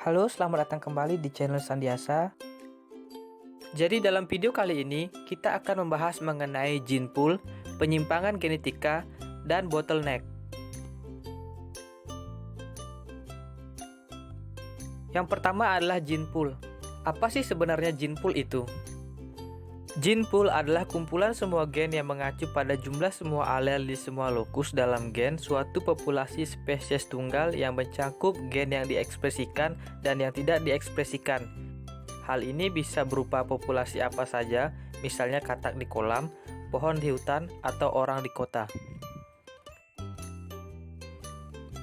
Halo, selamat datang kembali di channel Sandiasa. Jadi dalam video kali ini, kita akan membahas mengenai gene pool, penyimpangan genetika, dan bottleneck. Yang pertama adalah gene pool. Apa sih sebenarnya gene pool itu? Gene pool adalah kumpulan semua gen yang mengacu pada jumlah semua alel di semua lokus dalam gen suatu populasi spesies tunggal yang mencakup gen yang diekspresikan dan yang tidak diekspresikan. Hal ini bisa berupa populasi apa saja, misalnya katak di kolam, pohon di hutan, atau orang di kota.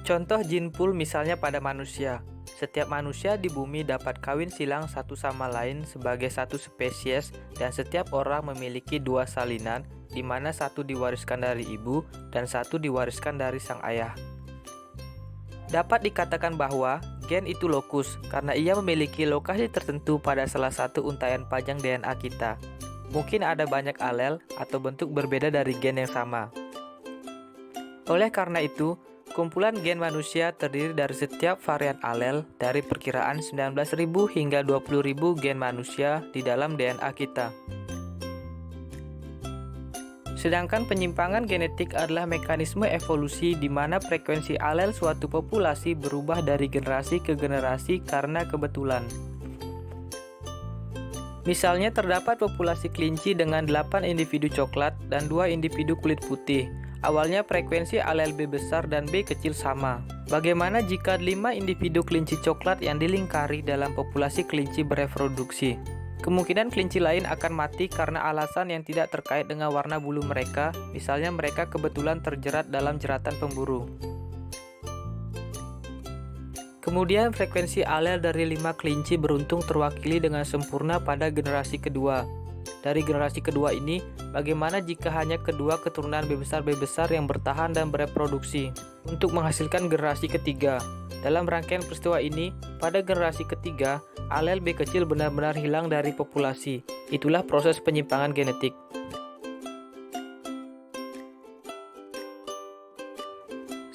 Contoh gene pool misalnya pada manusia. Setiap manusia di bumi dapat kawin silang satu sama lain sebagai satu spesies dan setiap orang memiliki dua salinan, di mana satu diwariskan dari ibu dan satu diwariskan dari sang ayah. Dapat dikatakan bahwa gen itu lokus karena ia memiliki lokasi tertentu pada salah satu untaian panjang DNA kita. Mungkin ada banyak alel atau bentuk berbeda dari gen yang sama. Oleh karena itu, kumpulan gen manusia terdiri dari setiap varian alel dari perkiraan 19.000 hingga 20.000 gen manusia di dalam DNA kita. Sedangkan penyimpangan genetik adalah mekanisme evolusi di mana frekuensi alel suatu populasi berubah dari generasi ke generasi karena kebetulan. Misalnya terdapat populasi kelinci dengan 8 individu coklat dan 2 individu kulit putih. Awalnya frekuensi alel B besar dan B kecil sama. Bagaimana jika 5 individu kelinci coklat yang dilingkari dalam populasi kelinci bereproduksi? Kemungkinan kelinci lain akan mati karena alasan yang tidak terkait dengan warna bulu mereka, misalnya mereka kebetulan terjerat dalam jeratan pemburu. Kemudian frekuensi alel dari 5 kelinci beruntung terwakili dengan sempurna pada generasi kedua. Dari generasi kedua ini, bagaimana jika hanya kedua keturunan B besar yang bertahan dan bereproduksi untuk menghasilkan generasi ketiga? Dalam rangkaian peristiwa ini, pada generasi ketiga, alel B kecil benar-benar hilang dari populasi. Itulah proses penyimpangan genetik.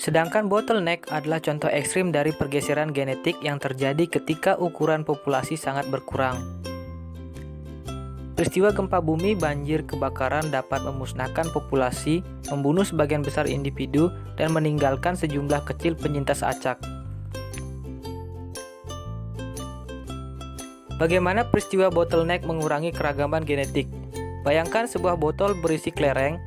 Sedangkan bottleneck adalah contoh ekstrim dari pergeseran genetik yang terjadi ketika ukuran populasi sangat berkurang. Peristiwa gempa bumi, banjir, kebakaran dapat memusnahkan populasi, membunuh sebagian besar individu, dan meninggalkan sejumlah kecil penyintas acak. Bagaimana peristiwa bottleneck mengurangi keragaman genetik? Bayangkan sebuah botol berisi kelereng,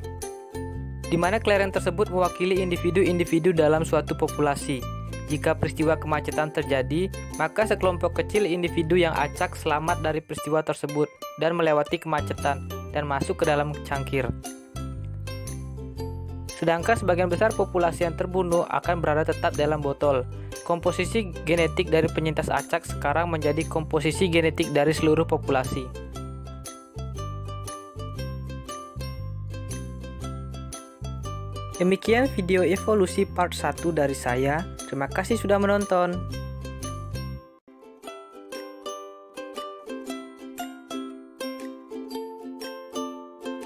di mana kelereng tersebut mewakili individu-individu dalam suatu populasi. Jika peristiwa kemacetan terjadi, maka sekelompok kecil individu yang acak selamat dari peristiwa tersebut dan melewati kemacetan dan masuk ke dalam cangkir. Sedangkan sebagian besar populasi yang terbunuh akan berada tetap dalam botol. Komposisi genetik dari penyintas acak sekarang menjadi komposisi genetik dari seluruh populasi. Demikian video evolusi part 1 dari saya. Terima kasih sudah menonton.